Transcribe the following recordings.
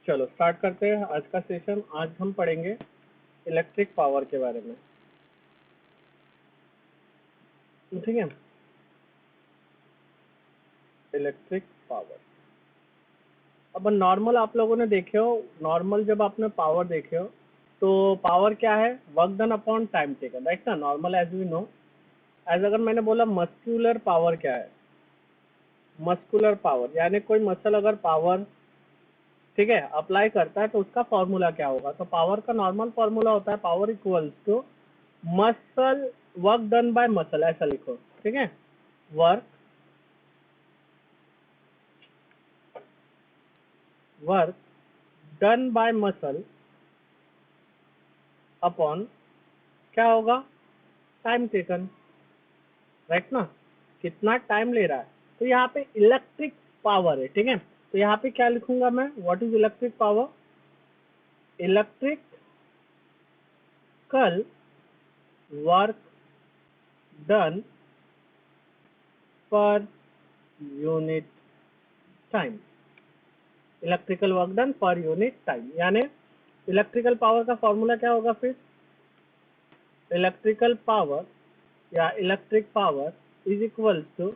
चलो स्टार्ट करते हैं आज का सेशन। आज हम पढ़ेंगे इलेक्ट्रिक पावर के बारे में। ठीक है, इलेक्ट्रिक पावर। अब नॉर्मल आप लोगों ने देखे हो, नॉर्मल जब आपने पावर देखे हो तो पावर क्या है? Work done upon time taken, right ना। Normal as we know, as अगर मैंने बोला मस्कुलर पावर क्या है, मस्कुलर पावर यानी कोई मसल अगर पावर ठीक है अप्लाई करता है तो उसका फॉर्मूला क्या होगा। तो पावर का नॉर्मल फॉर्मूला होता है power equals to muscle work done by muscle, ऐसा लिखो। ठीक है, work work done by muscle upon क्या होगा, टाइम टेकन, राइट ना। कितना टाइम ले रहा है। तो यहाँ पे इलेक्ट्रिक पावर है, ठीक है। तो यहाँ पे क्या लिखूंगा मैं, what is electric power? Electrical work done per unit time, electrical work done per unit time. यानी इलेक्ट्रिकल पावर का फॉर्मूला क्या होगा फिर? इलेक्ट्रिकल पावर या electric power is equal to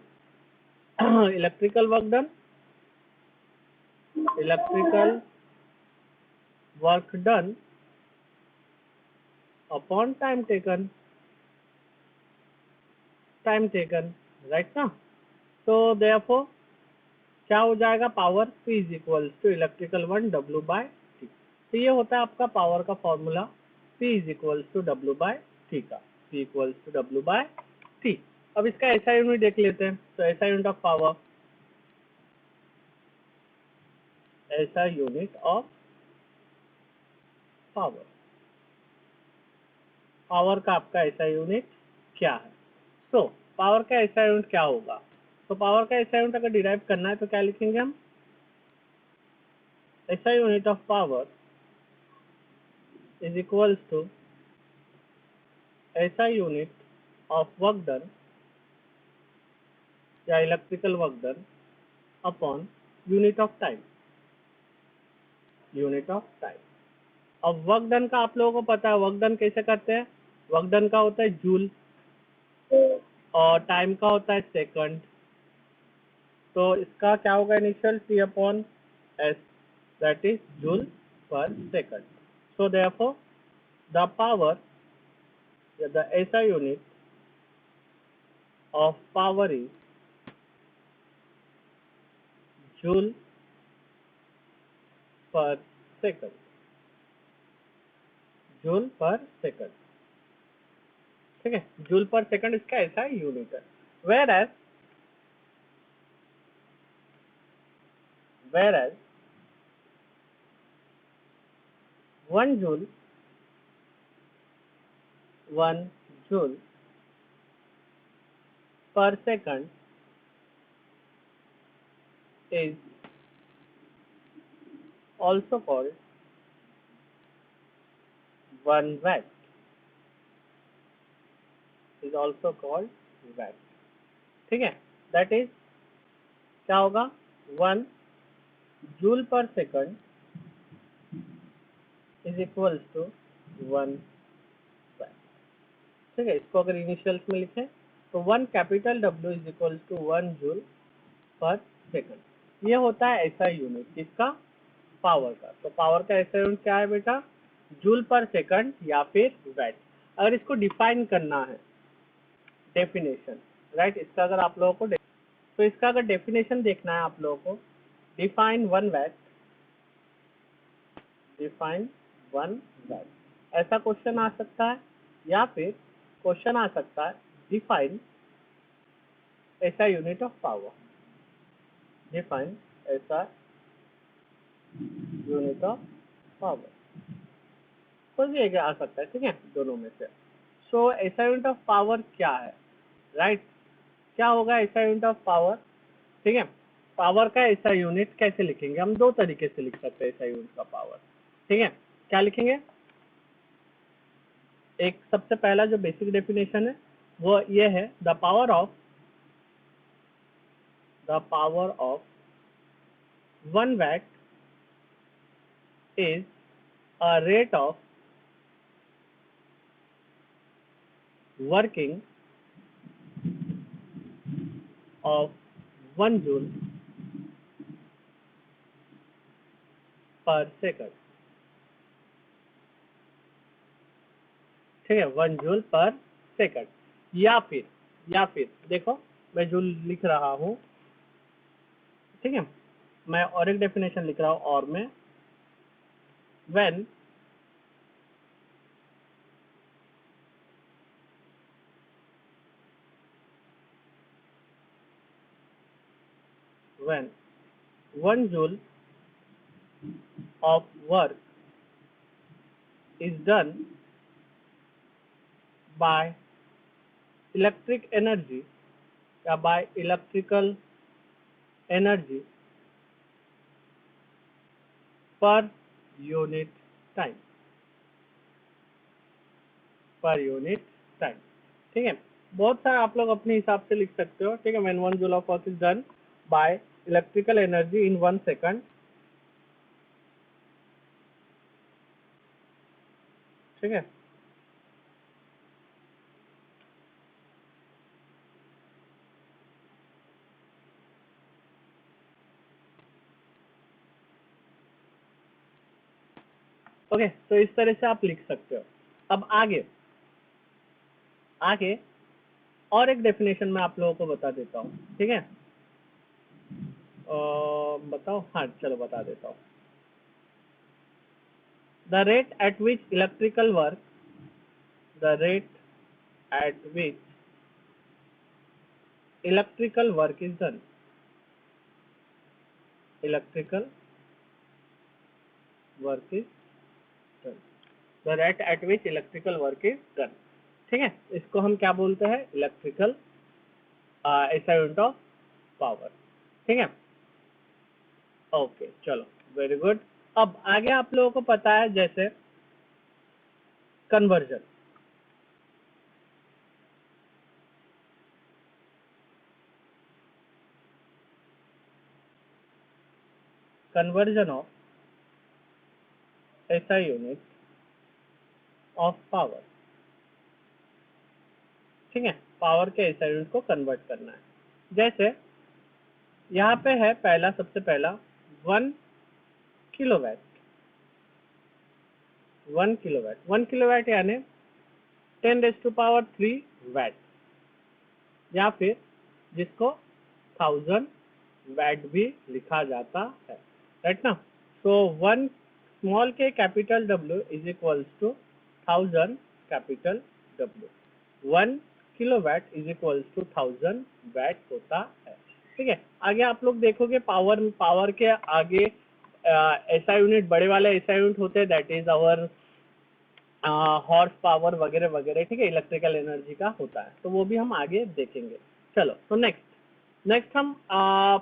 electrical work done, electrical work done upon time taken, time taken, right ना। तो therefore क्या हो जाएगा, power P is equal to electrical one W by T. तो ये होता है आपका पावर का formula, P is equal to W by T का, P equal to W by T. अब इसका ऐसा यूनिट देख लेते हैं। तो SI unit of power, SI unit of power, power का आपका ऐसा यूनिट क्या है? तो पावर का ऐसा यूनिट क्या होगा? तो पावर का ऐसा यूनिट अगर डिराइव करना है तो क्या लिखेंगे हम, SI unit of power is equals to SI unit of work done या electrical work done upon unit of time, unit of time. अब वर्क डन का आप लोगों को पता है, वर्क डन कैसे करते हैं? वर्क डन का होता है जूल और टाइम का होता है सेकंड। तो इसका क्या होगा, initial T upon s, that is joule per second. So therefore the power या the SI unit of power is joule per second, joule per second. ठीक है, जूल पर सेकंड इसका ऐसा यूनिट है। Whereas 1 joule 1 joule per second is also called 1 watt, is also called watt। ठीक है, that is क्या होगा, 1 joule per second is equals to 1 watt। ठीक है, इसको अगर इनिशियल्स में लिखें तो 1 capital W is equals to 1 joule per second. ये होता है ऐसा यूनिट किसका, पावर का। तो पावर का ऐसा यूनिट क्या है बेटा, जूल पर सेकंड या फिर वैट। अगर इसको डिफाइन करना है, डेफिनेशन, राइट, इसका अगर आप लोगों को तो इसका अगर डेफिनेशन देखना है आप लोगों को, डिफाइन 1 वैट, डिफाइन 1 वैट, ऐसा क्वेश्चन आ सकता है। या फिर क्वेश्चन आ सकता है डिफाइन ऐसा यूनिट ऑफ पावर, डिफाइन ऐसा यूनिट ऑफ पावर, कोई भी एक आ सकता है। ठीक है, दोनों में से। सो ऐसा यूनिट ऑफ पावर क्या है, राइट, क्या होगा ऐसा यूनिट ऑफ पावर? ठीक है, पावर का ऐसा यूनिट कैसे लिखेंगे हम, दो तरीके से लिख सकते हैं ऐसा यूनिट का पावर। ठीक है, क्या लिखेंगे, एक सबसे पहला जो बेसिक डेफिनेशन है वो ये है, the power of 1 watt is a rate of working of 1 joule per second. ठीक है, 1 जूल पर सेकंड। या फिर देखो मैं जूल लिख रहा हूँ, ठीक है, मैं और एक डेफिनेशन लिख रहा हूँ और में when when 1 joule of work is done by electric energy या by electrical energy per unit time, ठीक है। बहुत सारे आप लोग अपने हिसाब से लिख सकते हो, ठीक है। when 1 joule of work is done by electrical energy in 1 second, ठीक है। ओके, तो इस तरह से आप लिख सकते हो। अब आगे और एक डेफिनेशन मैं आप लोगों को बता देता हूँ, ठीक है। बताओ, हाँ चलो बता देता हूँ। The rate at which electrical work is done, the rate at which electrical work is done, ठीक है। इसको हम क्या बोलते हैं, electrical SI unit of power, ठीक है। ओके चलो, वेरी गुड। अब आगे आप लोगों को पता है जैसे conversion of SI unit of power, ठीक है। पावर के SI यूनिट को कन्वर्ट करना है। जैसे यहाँ पे है सबसे पहला 1 किलोवाट, 1 किलोवाट यानी 10⁻³ वैट, या फिर जिसको 1000 वैट भी लिखा जाता है, राइट ना। So 1 small K capital W is equals to 1000 capital W, 1 kilowatt is equals to 1000 watt होता है, ठीक है। आगे आप लोग देखोगे पावर के आगे SI यूनिट, बड़े वाले SI यूनिट होते हैं, that is hour horse power वगैरह वगैरह, ठीक है, इलेक्ट्रिकल एनर्जी का होता है, तो वो भी हम आगे देखेंगे। चलो, तो नेक्स्ट हम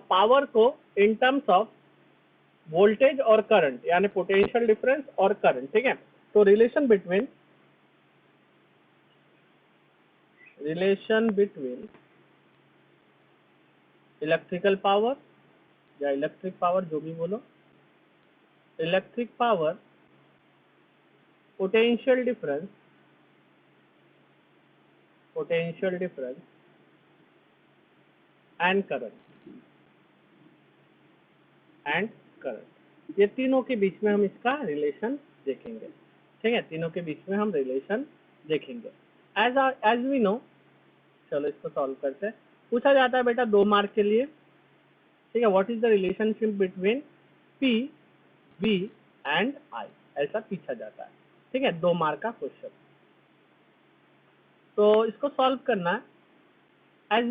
पावर को इन टर्म्स ऑफ वोल्टेज और करंट यानी पोटेंशियल डिफरेंस और करंट, ठीक है। तो रिलेशन बिटवीन इलेक्ट्रिकल पावर या इलेक्ट्रिक पावर, जो भी बोलो, electric power, potential difference and current, ये तीनों के बीच में हम इसका रिलेशन देखेंगे, ठीक है। तीनों के बीच में हम रिलेशन देखेंगे एज वी नो। चलो इसको सॉल्व करते हैं। पूछा जाता है बेटा 2 मार्क के लिए, ठीक है, what is the relationship between P, V and I, ऐसा पूछा जाता है, ठीक है, 2 मार्क का क्वेश्चन। तो इसको सॉल्व करना है एज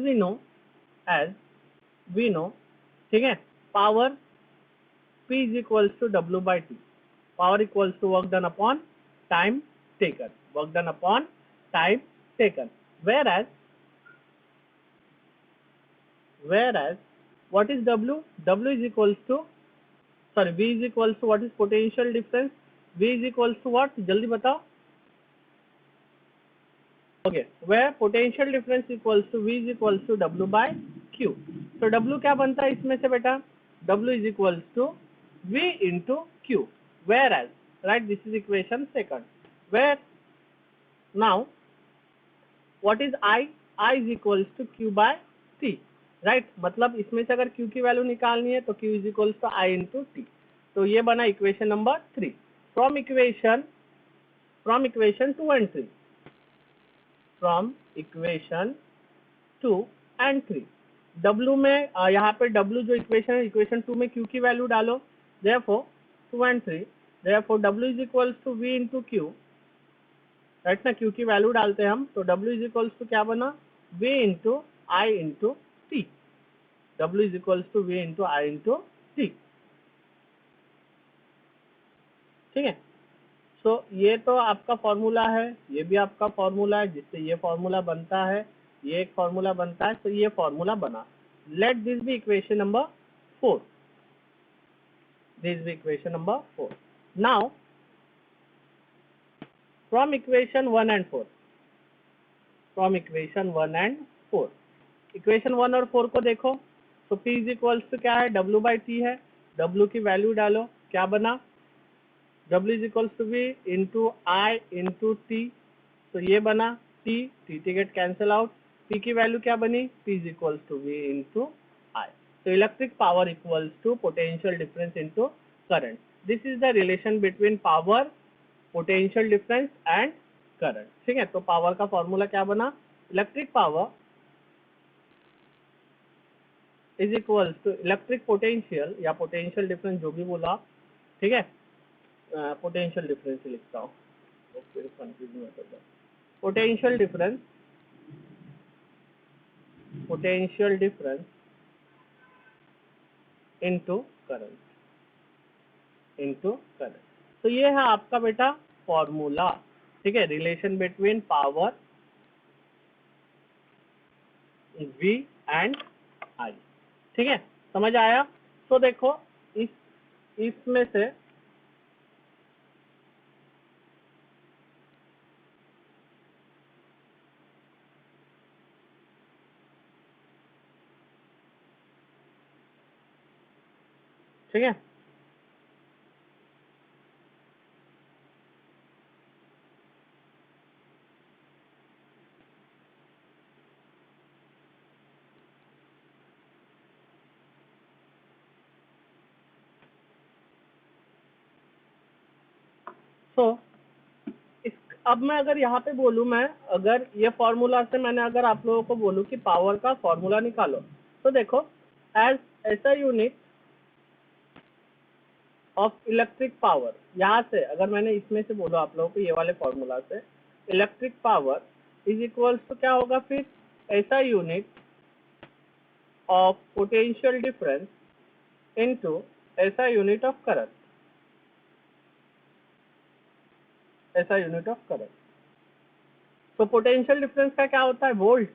वी नो, ठीक है। Power P is equals to W by T, power equals to work done upon time taken, whereas what is W is equals to, sorry, V is equals to, what is potential difference, V is equals to what, जल्दी बताओ। Okay, where potential difference equals to V is equals to W by Q, तो W क्या बनता है इसमें से बेटा, W is equals to V into Q, whereas, right, this is equation second, where now what is I is equals to Q by T, right, मतलब इसमें से अगर Q की वैल्यू निकालनी है तो Q is equals to I into T, तो ये बना equation number 3 from equation 2 and 3, from equation 2 and 3, W में यहाँ पे W जो इक्वेशन है, इक्वेशन 2 में Q की वैल्यू डालो, therefore 2 and 3, therefore W is equals to V into Q, right ना, Q की वैल्यू डालते हैं हम, तो W is equals to क्या बना, V into I into T, W is equals to V into I into T, ठीक है। सो ये तो आपका फॉर्मूला है, ये भी आपका फॉर्मूला है, जिससे ये फॉर्मूला बनता है, ये एक फॉर्मूला बनता है, तो ये फॉर्मूला बना। Let this be equation number 4, this be equation number 4। Now from equation 1 and 4, from equation 1 and 4, equation 1 और 4 को देखो, तो P इज इक्वल्स टू क्या है, W बाई T है, W की वैल्यू डालो, क्या बना, W is equals to V into I into T, तो ये बना T get cancel out, P की वैल्यू क्या बनी, P is equals to V into I, तो electric power equals to potential difference into current, this is the relation between power, potential difference and current, ठीक है। तो power का formula क्या बना, electric power is equals to electric potential या potential difference जो भी बोला, ठीक है, पोटेंशियल डिफरेंस लिखता हूँ, फिर कंफ्यूज मत होगा, पोटेंशियल डिफरेंस इनटू करंट, तो ये है आपका बेटा फॉर्मूला, ठीक है, relation between power V and I, ठीक है, समझ आया। तो देखो इसमें से ठीक है, तो अब मैं अगर यहाँ पे बोलूँ, मैं अगर ये फॉर्मूला से मैंने अगर आप लोगों को बोलूँ कि पावर का फॉर्मूला निकालो, तो देखो एज ऐसा यूनिट ऑफ इलेक्ट्रिक पावर, यहाँ से अगर मैंने इसमें से बोला आप लोगों को ये वाले फॉर्मूला से, electric power is equals to क्या होगा, फिर SI unit of potential difference into SI unit of current, SI unit of current. तो पोटेंशियल डिफरेंस का क्या होता है, वोल्ट,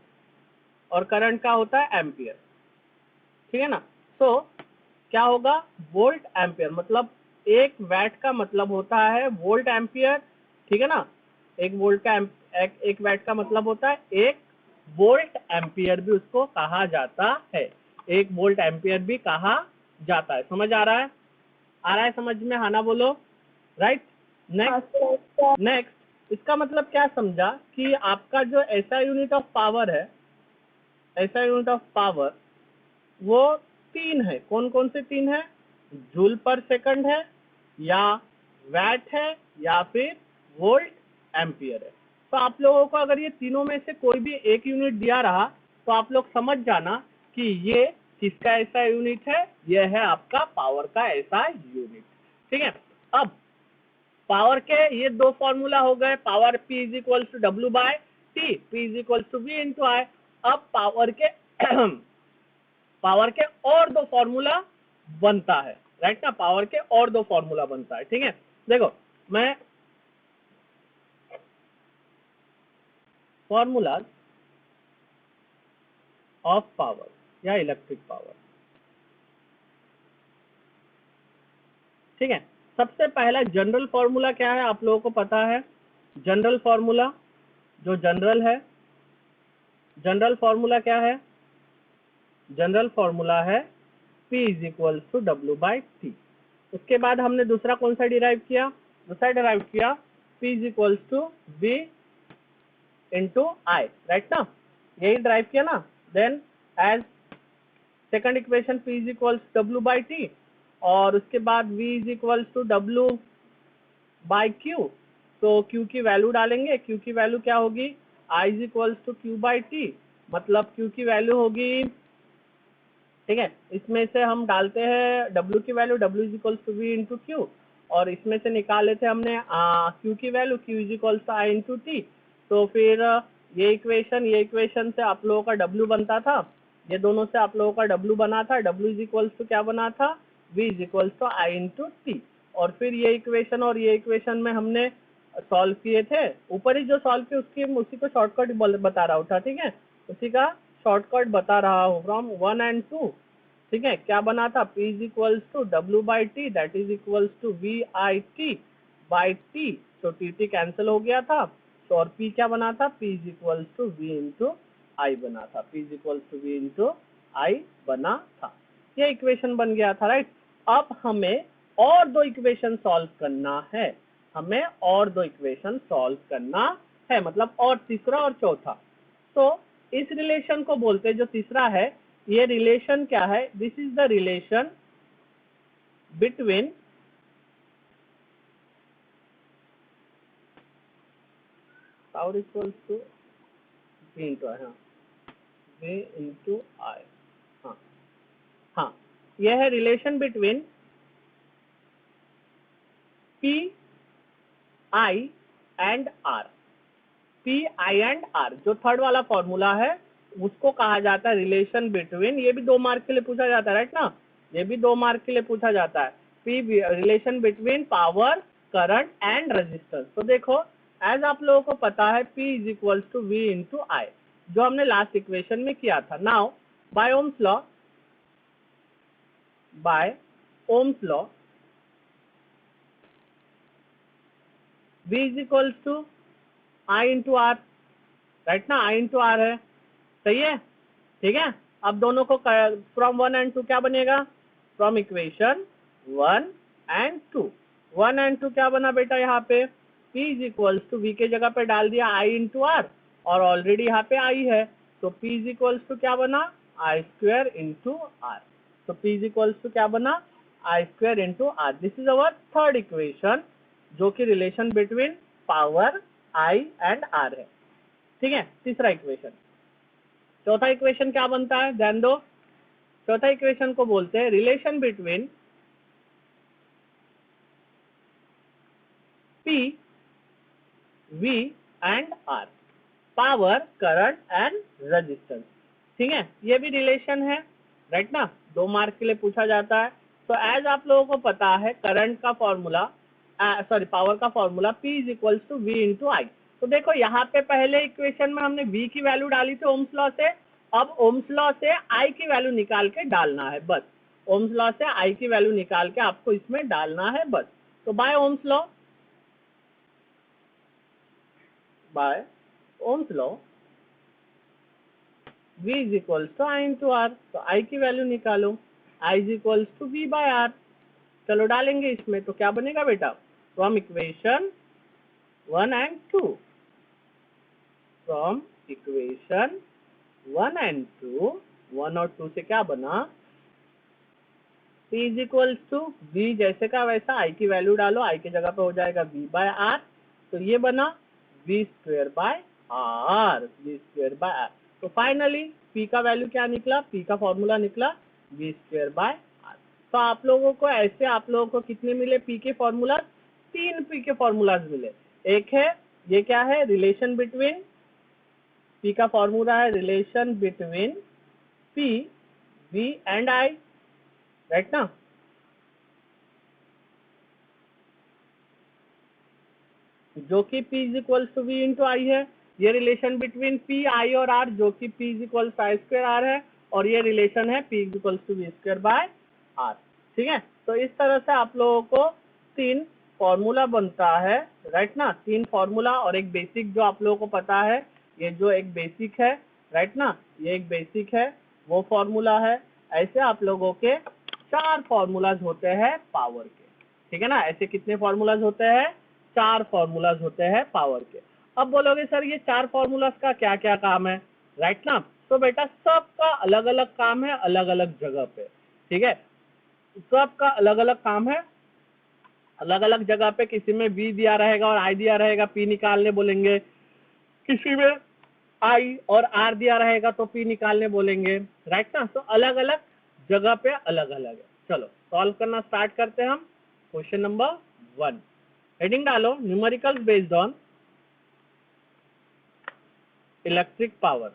और करंट का होता है एम्पियर, ठीक है ना। तो क्या होगा, वोल्ट एम्पियर, मतलब एक वैट का मतलब होता है वोल्ट एम्पियर, ठीक है ना, एक वोल्ट का एक वैट का मतलब होता है एक वोल्ट एम्पियर भी उसको कहा जाता है, एक वोल्ट एम्पियर भी कहा जाता है, समझ आ रहा है समझ में, हाँ ना बोलो, राइट। नेक्स्ट इसका मतलब क्या समझा कि आपका जो ऐसा यूनिट ऑफ पावर है, ऐसा यूनिट ऑफ पावर वो 3 है, कौन कौन से 3 है, जूल पर सेकंड है, या वैट है, या फिर वोल्ट एम्पियर है। तो आप लोगों को अगर ये तीनों में से कोई भी एक यूनिट दिया रहा तो आप लोग समझ जाना कि ये किसका ऐसा यूनिट है, ये है आपका पावर का ऐसा यूनिट, ठीक है। अब पावर के ये दो फॉर्मूला हो गए, power P is equal to W by T, P is equal to V into I। अब पावर के और दो फॉर्मूला बनता है, राइट ना, पावर के और दो फॉर्मूला बनता है, ठीक है। देखो मैं फॉर्मूला ऑफ पावर या इलेक्ट्रिक पावर, ठीक है। सबसे पहला जनरल फॉर्मूला क्या है, आप लोगों को पता है, जनरल फॉर्मूला जो जनरल है, जनरल फॉर्मूला क्या है, जनरल फॉर्मूला है P is equal to W by T, उसके बाद हमने दूसरा कौन सा डिराइव किया, दूसरा डिराइव किया P is equals to V into I, right ना, यही ड्राइव किया ना। Then as second equation P is equals W by T, और उसके बाद V is equals to W by Q। तो Q की वैल्यू डालेंगे, Q की वैल्यू क्या होगी, I is equals to Q by T, मतलब Q की वैल्यू होगी, ठीक है, इसमें से हम डालते हैं W की value, W is equals to V into Q, और इसमें से निकाले थे हमने Q की value, Q is equals to I into T. तो फिर ये इक्वेशन से आप लोगों का W बनता था, ये दोनों से आप लोगों का W बना था, W इज इक्वल्स टू क्या बना था, V is equals to I into T. और फिर ये इक्वेशन और ये इक्वेशन में हमने सॉल्व किए थे, ऊपर ही जो सॉल्व किए उसी को शॉर्टकट बता रहा हूँ था, ठीक है, उसी का शॉर्टकट बता रहा हूँ फ्रॉम 1 and 2, ठीक है। क्या बना था, P is equals to W by T that is equals to V I T by T, तो टी कैंसिल हो गया था, तो और P क्या बना था, P is equals to V into I बना था, P is equals to V into I बना था, ये इक्वेशन बन गया था, राइट। अब हमें और दो इक्वेशन सॉल्व करना है, हमें और दो इक्वेशन सॉल्व करना है, मतलब और तीसरा और चौथा। तो इस रिलेशन को बोलते हैं, जो तीसरा है, ये रिलेशन क्या है, this is the relation between power equals to V into I, हाँ V इंटू आई, हाँ हाँ, यह है relation between P I and R, P I and R, जो थर्ड वाला फॉर्मूला है उसको कहा जाता है रिलेशन बिटवीन, ये भी 2 मार्क के लिए पूछा जाता है, राइट ना, ये भी 2 मार्क के लिए पूछा जाता है, P relation between power, current and resistance. तो देखो, एज आप लोगों को पता है P is equals to V into I, जो हमने लास्ट इक्वेशन में किया था। Now by Ohm's law, by Ohm's law V is equals to I into R, right ना, I इंटू आर है, सही है, ठीक है। अब दोनों को फ्रॉम 1 and 2 क्या बनेगा, फ्रॉम इक्वेशन 1 and 2, 1 and 2 क्या बना बेटा, यहाँ पे P is equals to V के जगह पे डाल दिया I इंटू आर, और ऑलरेडी यहाँ पे I है, तो P इज इक्वल्स टू क्या बना, I स्क्वायर इंटू आर, तो P इज इक्वल्स टू क्या बना, I square into R. This is our third equation, जो कि relation between power I and R है, ठीक है। तीसरा इक्वेशन, चौथा इक्वेशन क्या बनता है, ध्यान दो, चौथा इक्वेशन को बोलते हैं relation between P V and R, power, current and resistance, ठीक है, ये भी रिलेशन है, राइट ना, 2 मार्क के लिए पूछा जाता है। तो एज आप लोगों को पता है करंट का फॉर्मूला, सॉरी पावर का formula P is equals to V into I. तो देखो यहाँ पे पहले इक्वेशन में हमने V की वैल्यू डाली थी ओम्स लॉ से, अब ओम्स लॉ से I की वैल्यू निकाल के डालना है, बस ओम्स लॉ से I की वैल्यू निकाल के आपको इसमें डालना है, बस। तो by Ohm's law, by Ohm's law V is equals to I into R, तो I की वैल्यू निकालो, I is equals to V by R, चलो डालेंगे इसमें, तो क्या बनेगा बेटा, from equation 1 and 2, from equation 1 and 2, 1 और 2 से क्या बना, P is equals to V जैसे का वैसा, I की वैल्यू डालो, I की जगह पे हो जाएगा V बाय आर, तो ये बना V square by R, V square by R. तो फाइनली P का वैल्यू क्या निकला, P का फॉर्मूला निकला V स्क्वायर बाय आर। तो आप लोगों को ऐसे, आप लोगों को कितने मिले P के फॉर्मूला, 3 P के फॉर्मूलाज मिले। एक है, ये क्या है, रिलेशन बिटवीन, P का फॉर्मूला है relation between P V and I, right ना, जो कि P is equals to V into I है, ये रिलेशन बिटवीन P I और R, जो कि P is equals I square R है, और ये रिलेशन है P is equals to V square by R, ठीक है। तो इस तरह से आप लोगों को 3 फॉर्मूला बनता है, राइट ना, 3 फॉर्मूला और एक बेसिक, जो आप लोगों को पता है, ये जो एक बेसिक है, राइट ना, ये एक बेसिक है, वो फॉर्मूला है। ऐसे आप लोगों के 4 फॉर्मूलाज होते हैं पावर के। ठीक है ना। ऐसे कितने फॉर्मूलाज होते हैं, 4 फॉर्मूलाज होते हैं पावर के। अब बोलोगे सर ये 4 फॉर्मूलाज का क्या क्या काम है, राइट ना। तो बेटा सबका अलग अलग काम है, अलग अलग जगह पे, ठीक है, सबका अलग अलग काम है, अलग अलग जगह पे। किसी में V दिया रहेगा और I दिया रहेगा, P निकालने बोलेंगे। किसी में I और R दिया रहेगा तो P निकालने बोलेंगे, राइट ना। तो अलग अलग जगह पे अलग अलग है। चलो सॉल्व करना स्टार्ट करते हैं हम। क्वेश्चन नंबर 1, हेडिंग डालो numericals based on electric power.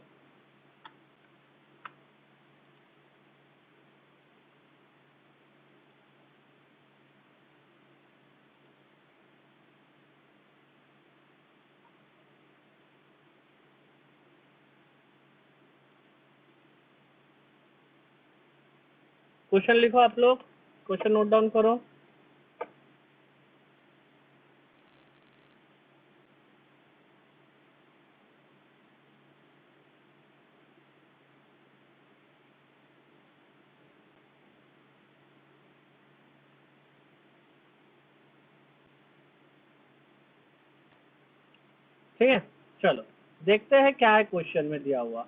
Question लिखो आप लोग, क्वेश्चन नोट डाउन करो। ठीक है, चलो देखते हैं क्या है क्वेश्चन में दिया हुआ।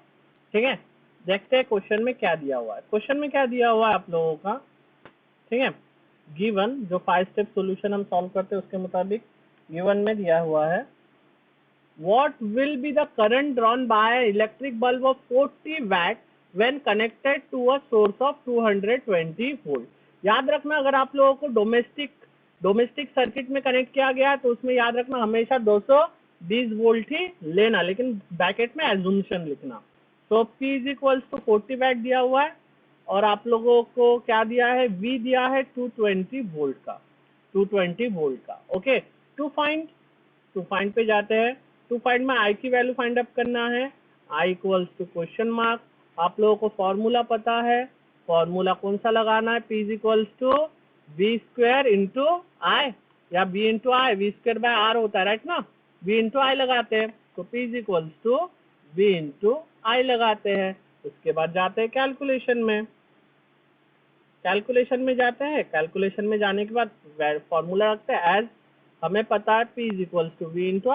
ठीक है, देखते हैं क्वेश्चन में क्या दिया हुआ है। क्वेश्चन में क्या दिया हुआ है आप लोगों का, ठीक है। गिवन जो 5 स्टेप सॉल्यूशन हम सॉल्व करते हैं उसके मुताबिक गिवन में दिया हुआ है, what will be the current drawn by an electric bulb of 40 watt when connected to a source of 220 volt। याद रखना अगर आप लोगों को डोमेस्टिक सर्किट में कनेक्ट किया गया तो उसमें याद रखना हमेशा 220 वोल्ट ही लेना, लेकिन ब्रैकेट में एज्यूम्पशन लिखना। तो P is equals to 40 watt दिया हुआ है और आप लोगों को क्या दिया है, V दिया है 220 वोल्ट का, 220 वोल्ट का। ओके, टू फाइंड पे जाते हैं। टू फाइंड में I की वैल्यू फाइंड अप करना है। I equals to question mark, आप लोगों को फॉर्मूला पता है, फॉर्मूला कौन सा लगाना है, P is equals to V square into I या B into I, V square by R होता है, राइट ना। V इंटू I लगाते हैं तो P is equals to V into I लगाते हैं। उसके बाद जाते हैं कैलकुलेशन में, जाते हैं। कैलकुलेशन में जाने के बाद फॉर्मूला रखते हैं एज हमें पता है P is equals to V into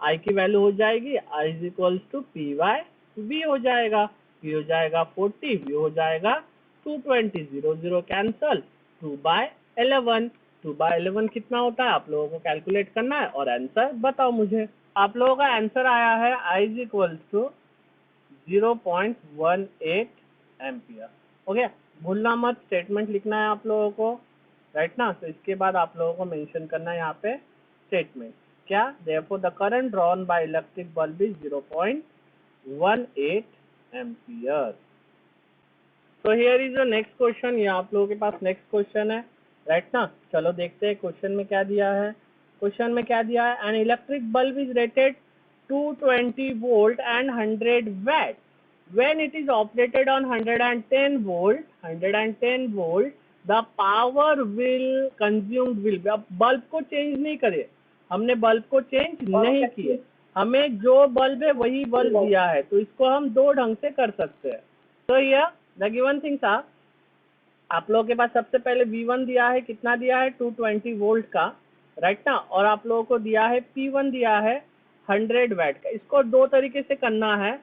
I की वैल्यू हो जाएगी I is equals to P by V हो जाएगा, P हो जाएगा 40, V हो जाएगा 220, 0 0 कैंसल, 2/11 कितना होता है आप लोगों को कैलकुलेट करना है और आंसर बताओ मुझे। आप लोगों का आंसर आया है I is equals to 0.18 ampere. Okay, भूलना मत, स्टेटमेंट लिखना है आप लोगों को, राइट ना। तो इसके बाद आप लोगों को मेंशन करना है यहाँ पे स्टेटमेंट क्या, therefore the current drawn by electric bulb is 0.18 ampere. So here is the next question, ये आप लोगों के पास नेक्स्ट क्वेश्चन है, राइट ना। चलो देखते हैं क्वेश्चन में क्या दिया है। क्वेश्चन में क्या दिया है, an electric bulb is rated 220 volt and 100 watt when it is operated on 110 volt the power will consumed will be। अब बल्ब को चेंज नहीं करे, हमने बल्ब को चेंज नहीं किए, हमें जो बल्ब है वही बल्ब दिया है, तो इसको हम दो ढंग से कर सकते हैं। तो ये द गिवन थिंग्स आर, आप लोगों के पास सबसे पहले V1 दिया है, कितना दिया है 220 वोल्ट का, राइट ना। और आप लोगों को दिया है P1 दिया है 100 वैट का। इसको दो तरीके से करना है,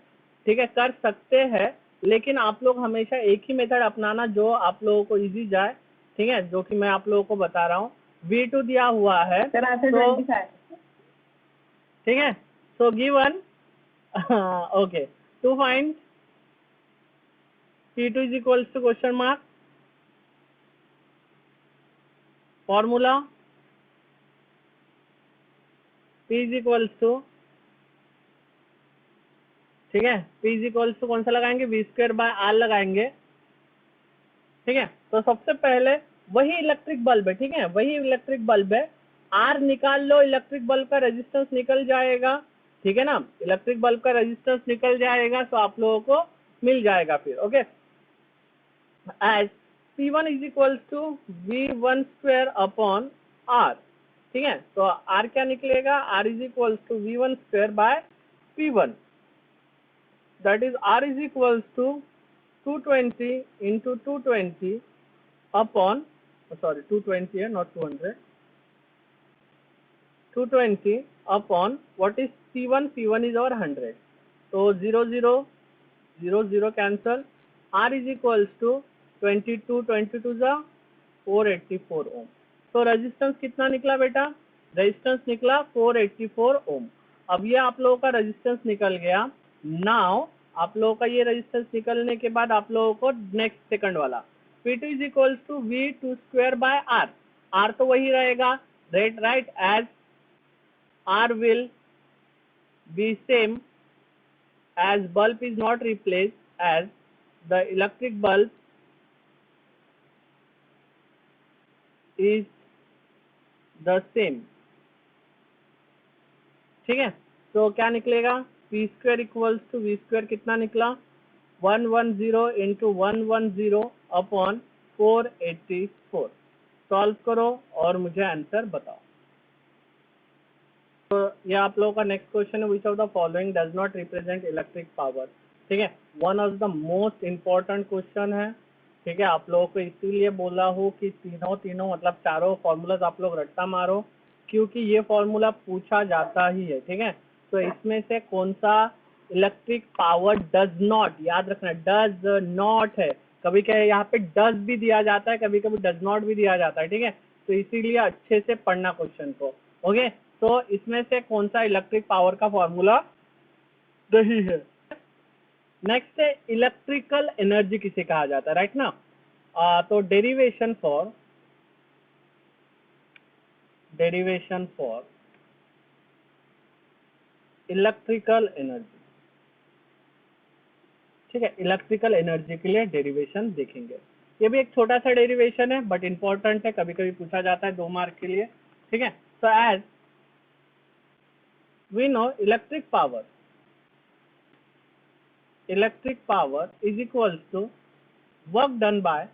ठीक है, कर सकते हैं, लेकिन आप लोग हमेशा एक ही मेथड अपनाना जो आप लोगों को इजी जाए, ठीक है, जो कि मैं आप लोगों को बता रहा हूँ। V2 दिया हुआ है तो ठीक है, so given okay, to find P2 is equals to question mark, formula P is equals to, ठीक है, P इज इक्वल्स टू कौन सा लगाएंगे, V स्क्वायर बाय R लगाएंगे, ठीक है। तो सबसे पहले वही इलेक्ट्रिक बल्ब है, ठीक है, वही इलेक्ट्रिक बल्ब है, R निकाल लो, इलेक्ट्रिक बल्ब का रेजिस्टेंस निकल जाएगा, ठीक है ना, इलेक्ट्रिक बल्ब का रेजिस्टेंस निकल जाएगा, तो आप लोगों को मिल जाएगा फिर। Okay, as P1 is equals to V1 square upon R, ठीक है। तो R क्या निकलेगा, R is equals to V1 square by P1, that is R is equals to 220 into 220 upon sorry 220 है, not 200, 220 upon what is C1, C1 is और 100, तो 0 0 0 0 cancel, R is equals to 22 22 जा 484 ओम। तो रेजिस्टेंस कितना निकला बेटा? रेजिस्टेंस निकला 484 ओम। अब ये आप लोगों का रेजिस्टेंस निकल गया। नाउ आप लोगों का ये रेजिस्टेंस निकलने के बाद आप लोगों को नेक्स्ट सेकंड वाला P2 is equals to V2 square by R। R तो वही रहेगा, right, as R will be same as bulb is not replaced, as the electric bulb is the same। ठीक है, तो क्या निकलेगा? P square equals to V square कितना निकला? 110 इंटू 110 अपॉन 484। सॉल्व करो और मुझे आंसर बताओ। तो ये आप लोगों का नेक्स्ट क्वेश्चन है, which of the following does not represent electric power. ठीक है, one of the most important question है। ठीक है, आप लोगों को इसीलिए बोला हूँ कि तीनों मतलब चारों फॉर्मूलाज आप लोग रट्टा मारो, क्योंकि ये फॉर्मूला पूछा जाता ही है। ठीक है, तो इसमें से कौन सा इलेक्ट्रिक पावर डज नॉट, याद रखना डज नॉट है। कभी क्या है, यहाँ पे डज भी दिया जाता है, कभी कभी डज नॉट भी दिया जाता है। ठीक है, तो इसीलिए अच्छे से पढ़ना क्वेश्चन को। ओके, तो इसमें से कौन सा इलेक्ट्रिक पावर का फॉर्मूला नहीं है। नेक्स्ट है इलेक्ट्रिकल एनर्जी किसे कहा जाता है, राइट ना। तो डेरिवेशन फॉर इलेक्ट्रिकल एनर्जी। ठीक है, इलेक्ट्रिकल एनर्जी के लिए डेरिवेशन देखेंगे। ये भी एक छोटा सा डेरिवेशन है बट इंपॉर्टेंट है, कभी कभी पूछा जाता है 2 मार्क के लिए। ठीक है, तो as we know electric power is equals to work done by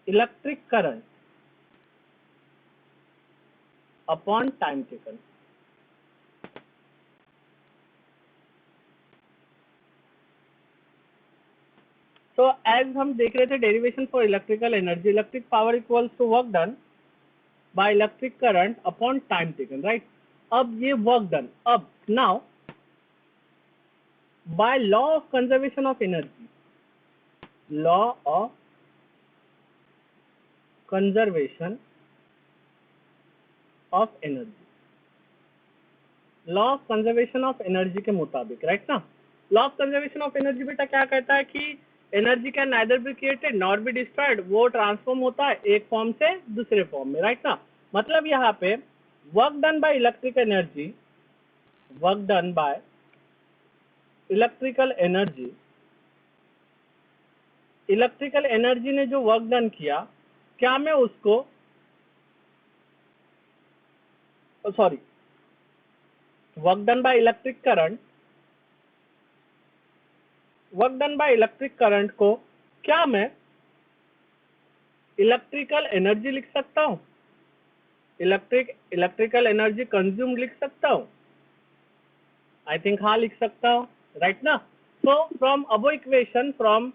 electric current upon time taken. तो एज हम देख रहे थे derivation for electrical energy, electric power equals to work done by electric current upon time taken, right. अब ये work done, अब now by law of conservation of energy, law of conservation of energy, law of conservation of energy के मुताबिक, right ना। Law of conservation of energy बेटा क्या कहता है कि energy can neither be created not be destroyed, वो transform होता है एक फॉर्म से दूसरे फॉर्म में, राइट ना। मतलब यहाँ पे work done by electric energy, work done by electrical energy, electrical energy ने जो वर्क डन किया, क्या मैं उसको sorry work done by electric current, work done by electric current को क्या मैं इलेक्ट्रिकल एनर्जी लिख सकता हूं, इलेक्ट्रिकल एनर्जी कंज्यूम लिख सकता हूं? आई थिंक हाँ लिख सकता हूं, राइट ना। So from above equation, from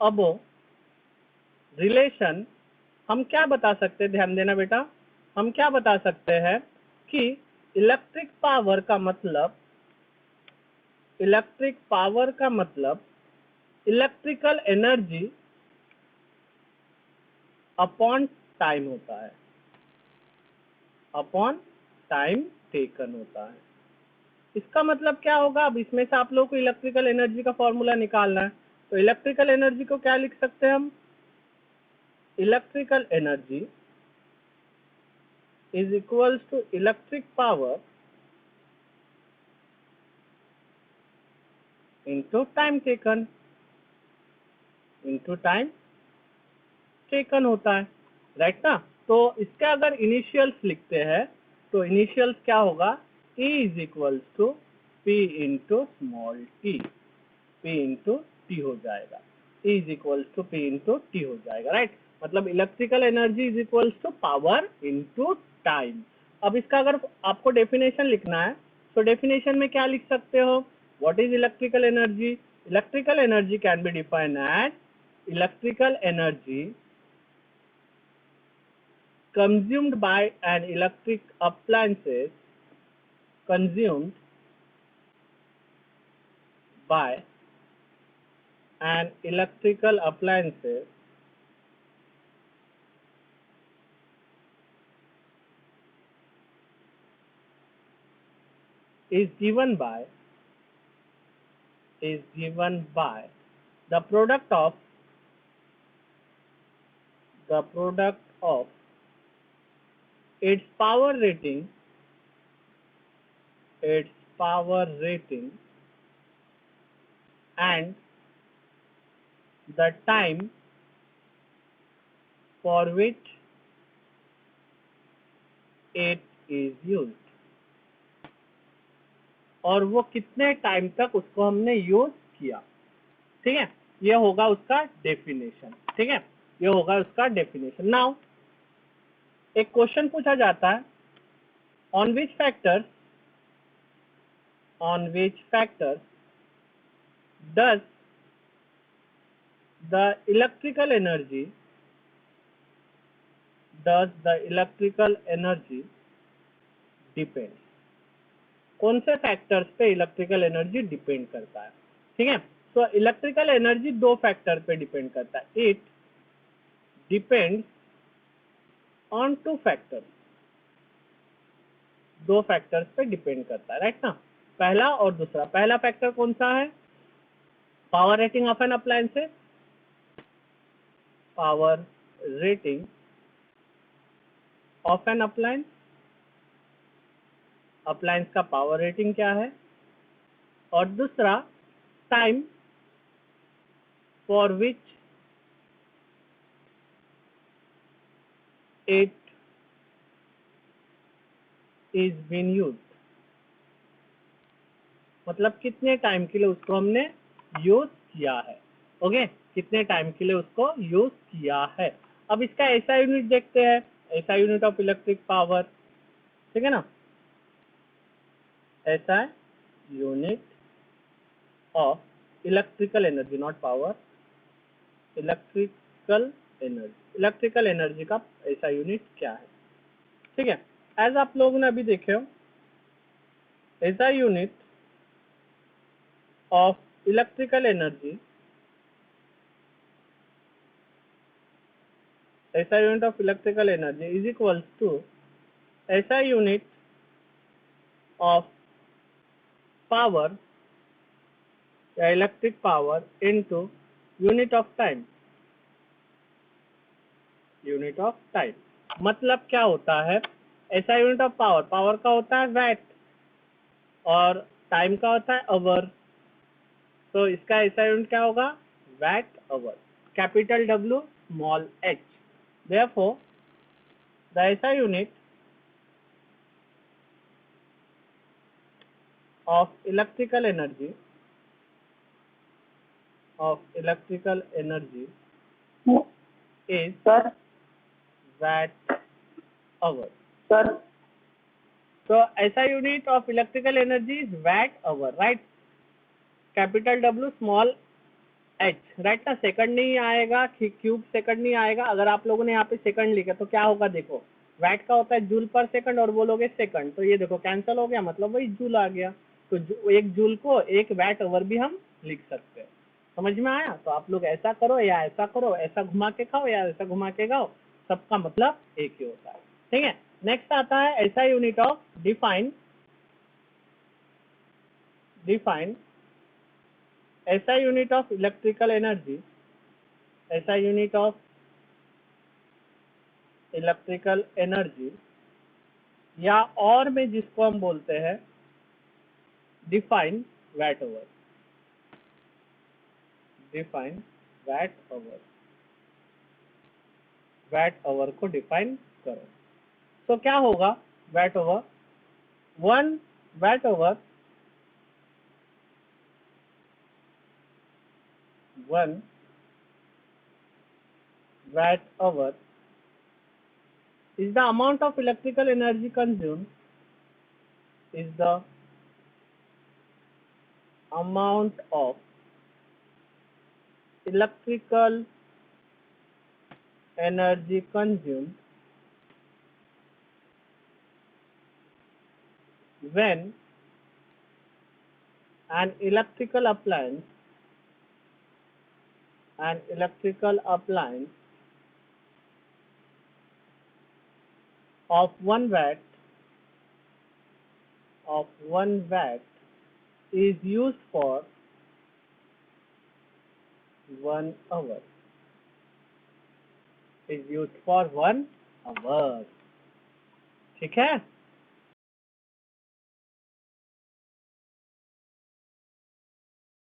above relation हम क्या बता सकते हैं, ध्यान देना बेटा, हम क्या बता सकते हैं कि इलेक्ट्रिक पावर का मतलब इलेक्ट्रिकल एनर्जी अपॉन टाइम होता है, अपॉन टाइम टेकन होता है। इसका मतलब क्या होगा? अब इसमें से आप लोगों को इलेक्ट्रिकल एनर्जी का फॉर्मूला निकालना है, तो इलेक्ट्रिकल एनर्जी को क्या लिख सकते हैं हम? Electrical energy is equals to electric power into time taken, होता है, राइट ना। तो इसका अगर इनिशियल्स लिखते हैं तो इनिशियल्स क्या होगा? E is equals to P into small t, हो जाएगा। E is equals to P into t हो जाएगा, राइट। मतलब electrical energy is equals to power into time. अब इसका अगर आपको डेफिनेशन लिखना है तो डेफिनेशन में क्या लिख सकते हो? What is electrical energy? Electrical energy can be defined as electrical energy consumed by an electric appliances consumed by an electrical appliances is given by the product of its power rating and the time for which it is used, और वो कितने time तक उसको हमने use किया। ठीक है, ये होगा उसका डेफिनेशन। ठीक है, ये होगा उसका डेफिनेशन। नाउ एक क्वेश्चन पूछा जाता है, on which factors does the electrical energy depend. कौन से फैक्टर्स पे इलेक्ट्रिकल एनर्जी डिपेंड करता है? ठीक है, तो इलेक्ट्रिकल एनर्जी दो फैक्टर पे डिपेंड करता है। It depends on two factors, दो फैक्टर्स पे डिपेंड करता है, राइट ना। पहला और दूसरा। पहला फैक्टर कौन सा है? Power rating of an appliances, power rating of an appliance, appliance का पावर रेटिंग क्या है। और दूसरा time for which it is been use, मतलब कितने टाइम के लिए उसको हमने यूज किया है। ओके, कितने टाइम के लिए उसको यूज किया है। अब इसका ऐसा यूनिट देखते हैं, ऐसा यूनिट ऑफ इलेक्ट्रिक पावर। ठीक है ना, ऐसा unit of electrical energy, not power, electrical energy का ऐसा यूनिट क्या है। ठीक है, एज आप लोगों ने अभी देखे हो, SI unit of electrical energy, SI unit of electrical energy is equals to SI unit of power या electric power into unit of time. Unit of time मतलब क्या होता है? ऐसा यूनिट ऑफ पावर, पावर का होता है वैट और टाइम का होता है आवर। तो इसका ऐसा यूनिट क्या होगा? Watt hour, capital W small h। Therefore the ऐसा unit of electrical energy is Sir, watt hour. sir, So ऐसा unit of electrical energy is watt hour, right. Capital W small h, right ना। Second नहीं आएगा, cube second नहीं आएगा। अगर आप लोगों ने यहाँ पे सेकंड लिखा तो क्या होगा? देखो, वैट का होता है जूल पर सेकंड और बोलोगे सेकंड, तो ये देखो कैंसिल हो गया, मतलब वही जूल आ गया। तो एक जूल को एक वैट आवर भी हम लिख सकते हैं। समझ में आया? तो आप लोग ऐसा करो या ऐसा करो, ऐसा घुमा के खाओ या ऐसा घुमा के खाओ, सबका मतलब एक ही होता है। ठीक है, नेक्स्ट आता है ऐसा यूनिट ऑफ डिफाइन ऐसा unit of electrical energy, SI unit of electrical energy या और में जिसको हम बोलते हैं define VAT our. Define VAT our, VAT our को डिफाइन करो। तो क्या होगा? Watt our, 1 VAT our, 1 watt hour is the amount of electrical energy consumed, is the amount of electrical energy consumed when an electrical appliance of 1 watt is used for 1 hour. Is used for 1 hour. ठीक है?